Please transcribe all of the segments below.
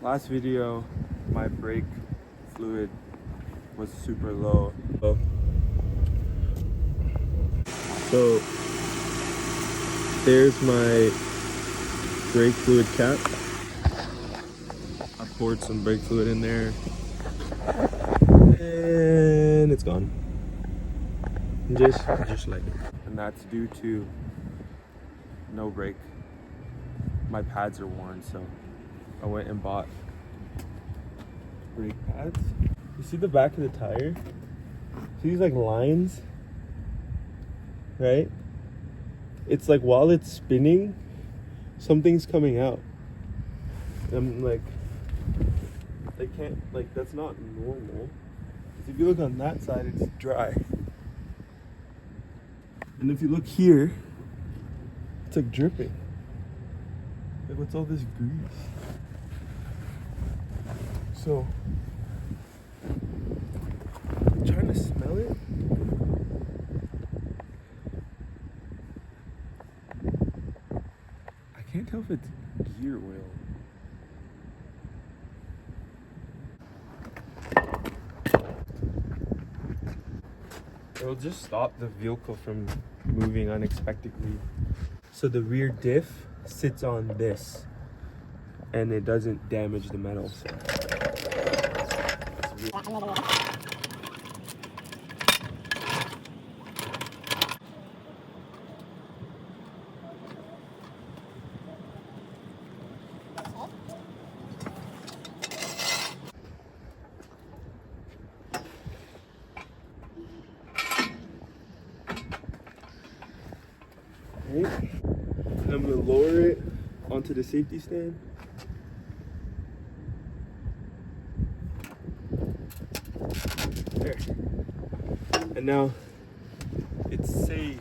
Last video, my brake fluid was super low. So there's my brake fluid cap. I poured some brake fluid in there and it's gone. Just like it. And that's due to no brake. My pads are worn, so I went and bought brake pads. You see the back of the tire? See these like lines? Right? It's like while it's spinning, something's coming out. I'm like, they can't, like, that's not normal. Because if you look on that side, it's dry. And if you look here, it's like dripping. Like, what's all this grease? So, I'm trying to smell it. I can't tell if it's gear oil. It'll just stop the vehicle from moving unexpectedly. So the rear diff sits on this and it doesn't damage the metal. So. Right. And I'm gonna lower it onto the safety stand. There. And now it's safe.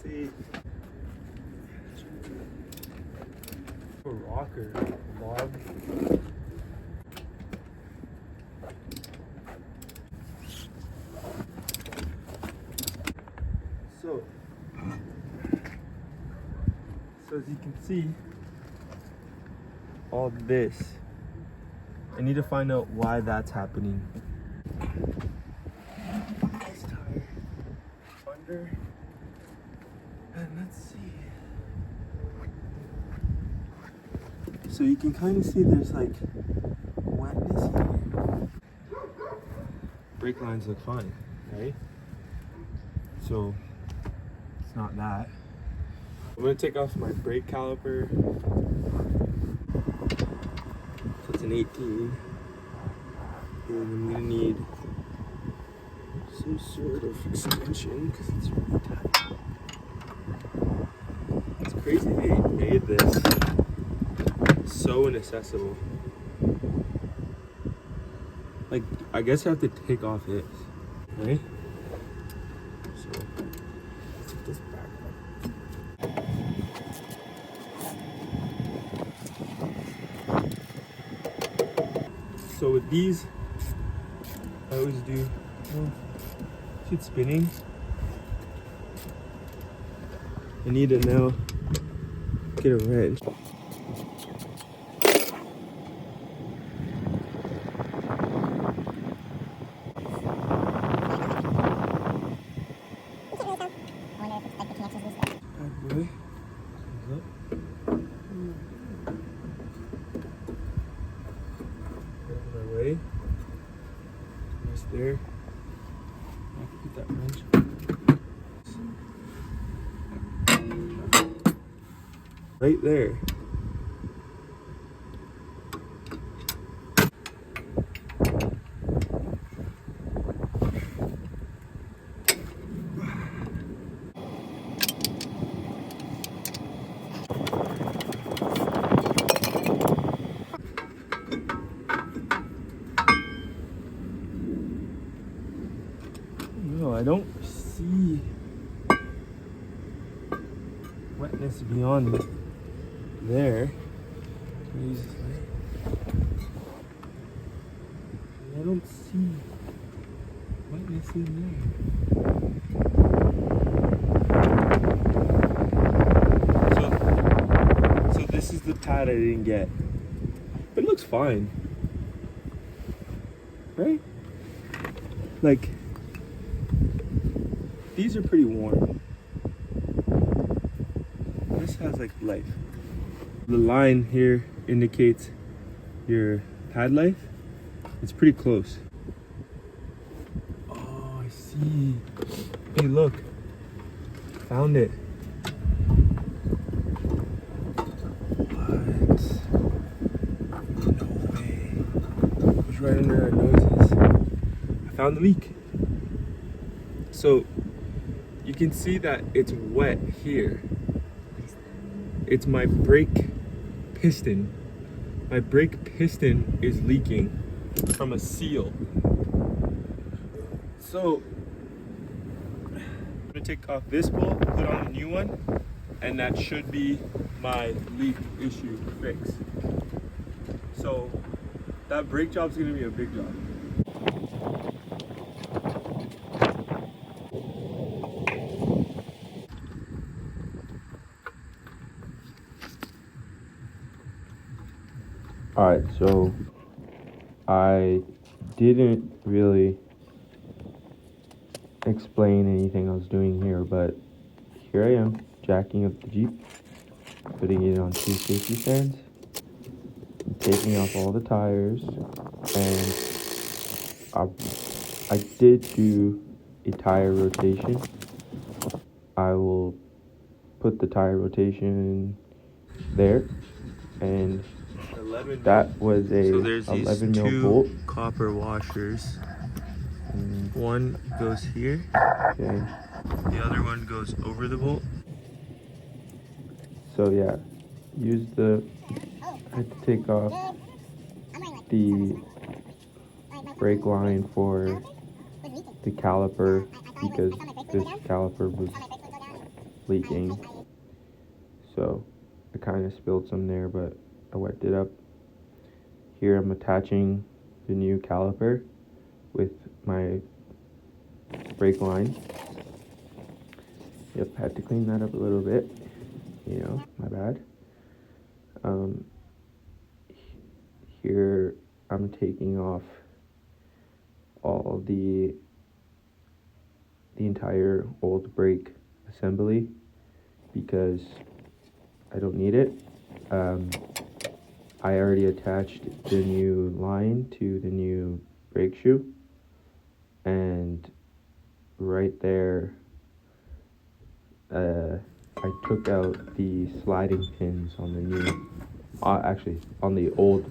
Safe. A rocker, log. So as you can see, all this, I need to find out why that's happening. This tire under, and let's see. So you can kind of see there's like wetness here. Brake lines look fine, right? So it's not that. I'm gonna take off my brake caliper. So it's an 18. And I'm gonna need some sort of extension because it's really tight. It's crazy they made this so inaccessible. Like, I guess I have to take off this, right? So, let's take this back. So with these, I always do, see it's spinning. I need to now get a wrench. There. I can put that wrench. Right there. No, I don't see wetness beyond there. I don't see wetness in there. So this is the pad I didn't get. But it looks looks fine, right? Like, these are pretty worn. This has like life. The line here indicates your pad life. It's pretty close. Oh, I see. Hey, look. Found it. What? No way. It was right under our noses. I found the leak. So you can see that it's wet here. It's my brake piston. My brake piston is leaking from a seal. So I'm gonna take off this bolt, put on a new one, and that should be my leak issue fixed. So that brake job's gonna be a big job. Alright, so I didn't really explain anything I was doing here, but here I am, jacking up the Jeep, putting it on 2 safety stands, taking off all the tires, and I did do a tire rotation. I will put the tire rotation there, and that was a 11 mil bolt. Copper washers. One goes here. Okay. The other one goes over the bolt. So yeah, I had to take off the brake line for the caliper because this caliper was leaking. So I kind of spilled some there, but I wiped it up. Here I'm attaching the new caliper with my brake line. Yep, had to clean that up a little bit. You know, my bad. Here I'm taking off all the entire old brake assembly because I don't need it. I already attached the new line to the new brake shoe, and right there I took out the sliding pins on the new actually on the old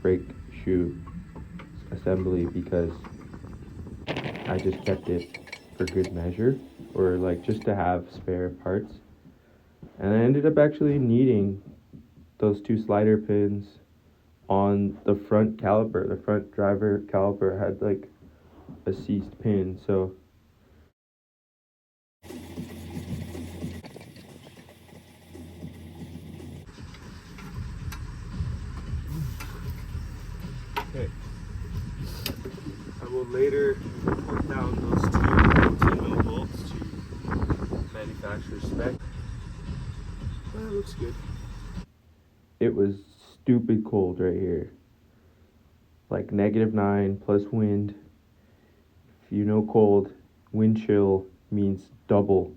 brake shoe assembly because I just kept it for good measure, or like just to have spare parts. And I ended up actually needing those 2 slider pins on the front caliper. The front driver caliper had like a seized pin, so okay. I will later put down those 2 14 mil bolts to manufacturer spec. That looks good. It was stupid cold right here. Like -9 plus wind. If you know cold, wind chill means double.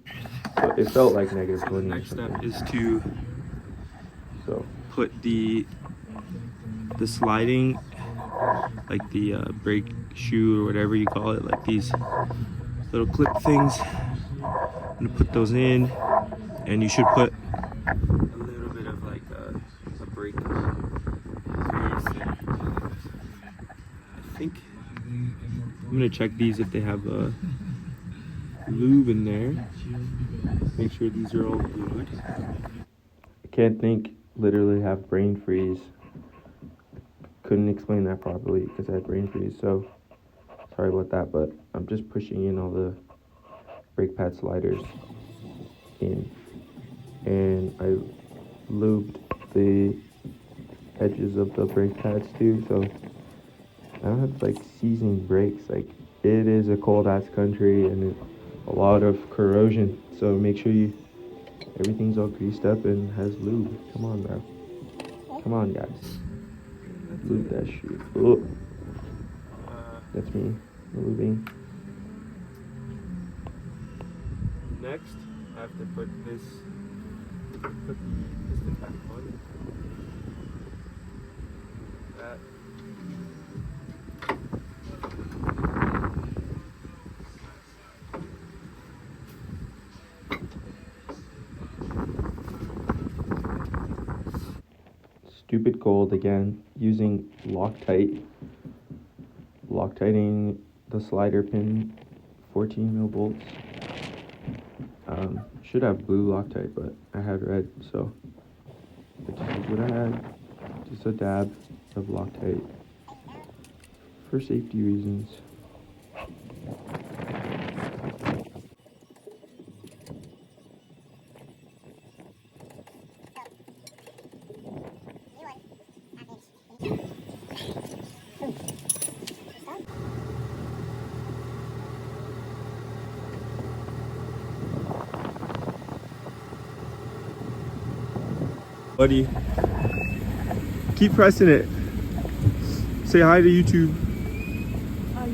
So it felt like -20. Next step is to put the sliding, like the brake shoe or whatever you call it, like these little clip things. I'm gonna put those in, and you should put a little bit of like a brake grease there. I think I'm gonna check these if they have lube in there. Make sure these are all good. I can't think, literally have brain freeze. Couldn't explain that properly because I had brain freeze, so sorry about that, but I'm just pushing in all the brake pad sliders in, and I lubed the edges of the brake pads too, so I don't have like seizing brakes. Like, it is a cold ass country and a lot of corrosion, so make sure everything's all greased up and has lube. Come on, bro. Come on, guys. Move that shoe. Oh, Uh, that's me moving. Next, I have to put the piston back on. That. Stupid gold again, using Loctiting the slider pin, 14 mil bolts. Should have blue Loctite, but I had red, so I just used what I had. Just a dab of Loctite for safety reasons. Buddy, keep pressing it. Say hi to YouTube. Hi.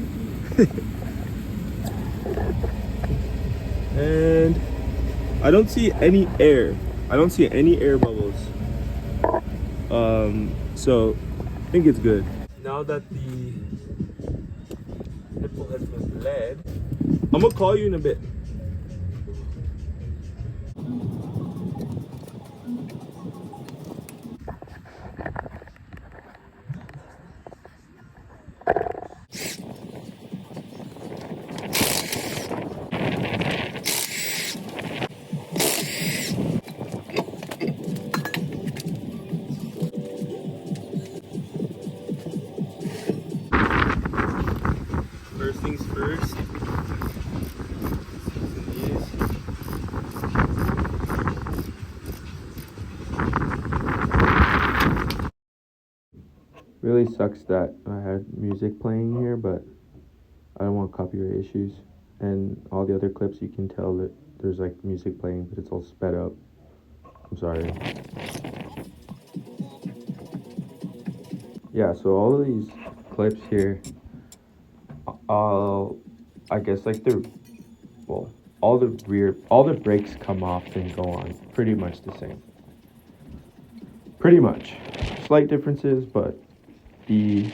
And I don't see any air. I don't see any air bubbles. So I think it's good. Now that the nipple has been bled, I'm gonna call you in a bit. First things first. Really sucks that I had music playing here, but I don't want copyright issues. And all the other clips, you can tell that there's like music playing, but it's all sped up. I'm sorry. Yeah, so all of these clips here, I guess like all the brakes come off and go on pretty much the same. Pretty much. Slight differences, but the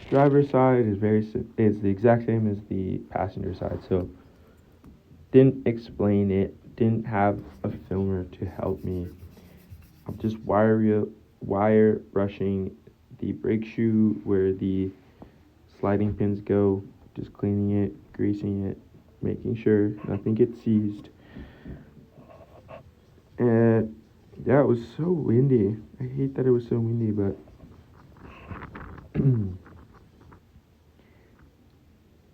driver's side is the exact same as the passenger side. So didn't explain it, didn't have a filmer to help me. I'm just wire brushing the brake shoe where the sliding pins go, just cleaning it, greasing it, making sure nothing gets seized. And yeah, it was so windy. I hate that it was so windy, but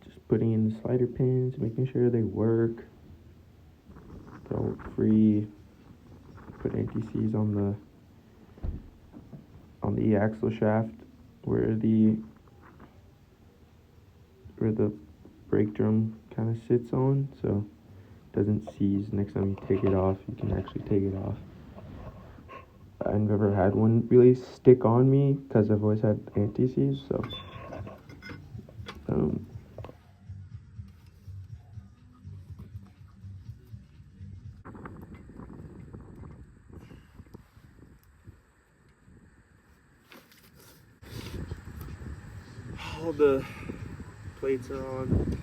just putting in the slider pins, making sure they work. Throw it free. Put anti-seize on the e-axle shaft where the brake drum kind of sits on, so it doesn't seize. Next time you take it off, you can actually take it off. I've never had one really stick on me because I've always had anti-seize, so All the plates are on.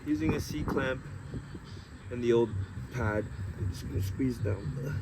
Using a C-clamp and the old pad, I'm just gonna squeeze down.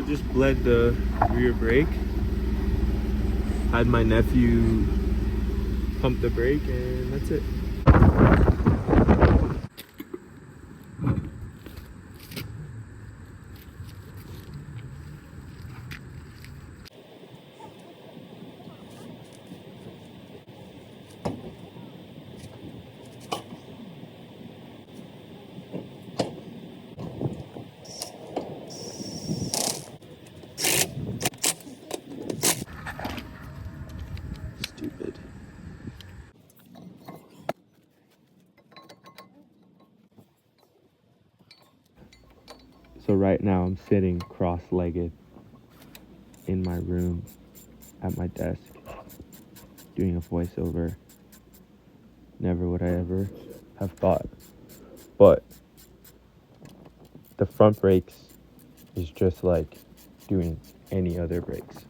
So just bled the rear brake. Had my nephew pump the brake, and that's it. Stupid. So right now I'm sitting cross-legged in my room at my desk doing a voiceover. Never would I ever have thought. But the front brakes is just like doing any other brakes.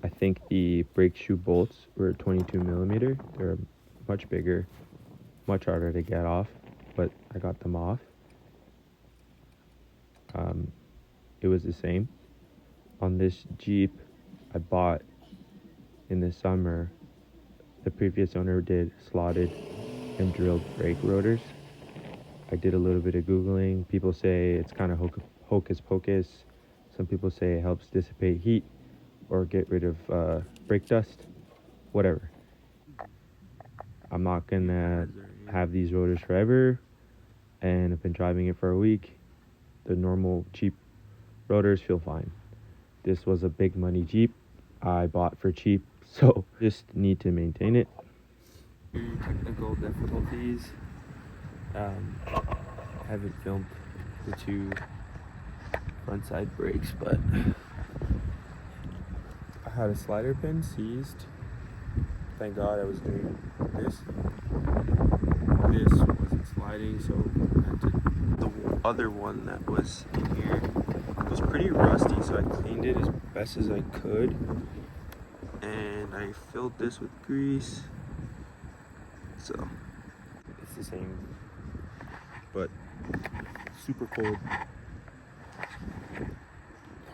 I think the brake shoe bolts were 22 millimeter. They're much bigger, much harder to get off, but I got them off. It was the same. On this Jeep I bought in the summer, the previous owner did slotted and drilled brake rotors. I did a little bit of Googling. People say it's kind of hocus pocus. Some people say it helps dissipate heat or get rid of brake dust, whatever. I'm not gonna have these rotors forever, and I've been driving it for a week. The normal cheap rotors feel fine. This was a big money Jeep I bought for cheap, so just need to maintain it. Technical difficulties. I haven't filmed the two front side brakes, but I had a slider pin seized. Thank God I was doing this. This wasn't sliding, so I had to. The other one that was in here was pretty rusty, so I cleaned it as best as I could. And I filled this with grease. So it's the same, but super cold.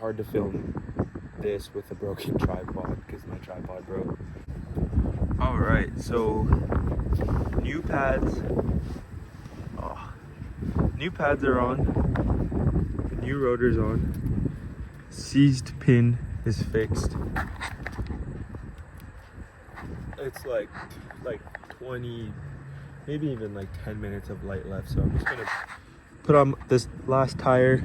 Hard to film this with a broken tripod because my tripod broke. All right, so new pads. New pads are on. The new rotor's on. Seized pin is fixed. It's like 20, maybe even like 10 minutes of light left. So I'm just gonna put on this last tire,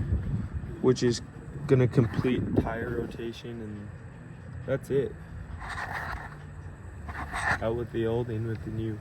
which is gonna complete tire rotation, and that's it. Out with the old, in with the new.